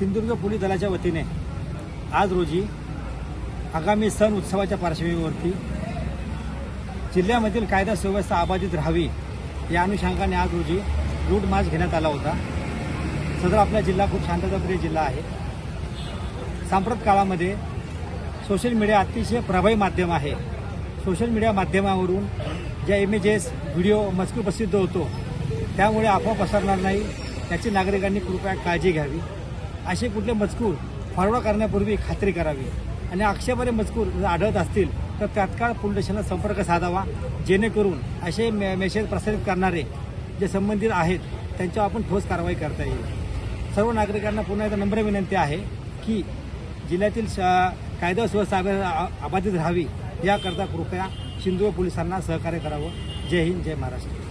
Sindhudurg police दलाच्या वतीने आज रोजी आगामी सण उत्सवाच्या पार्श्वभूमीवरती जिल्ह्यामधील कायदा सुव्यवस्था अबाधित राहावी या अनुषंगाने आज रोजी रूट मार्च घेण्यात आला होता। सदर आपला जिल्हा खूप शांतताप्रिय जिल्हा आहे। सांप्रत काळामध्ये सोशल मीडिया अतिशय प्रभावी माध्यम आहे। सोशल मीडिया माध्यमावरून ज्या इमेजेस व्हिडिओ मजकूर प्रसिद्ध होतो त्यामुळे अफवा पसरणार नाही याची नागरिकांनी कृपया काळजी घ्यावी। असे कुठले मजकूर फॉरवर्ड करण्यापूर्वी खात्री करावी आणि आक्षेपार्ह मजकूर जर आढळत असतील तर तात्काळ पोलीस स्टेशनला संपर्क साधावा, जेणेकरून असे मेसेज प्रसारित करणारे जे संबंधित आहेत त्यांच्यावर आपण ठोस कारवाई करता येईल। सर्व नागरिकांना पुन्हा एकदा नम्र विनंती आहे की जिल्ह्यातील कायदा सुव्यवस्था अबाधित राहावी याकरता कृपया सिंधुदुर्ग पोलिसांना सहकार्य करावं। जय हिंद, जय महाराष्ट्र।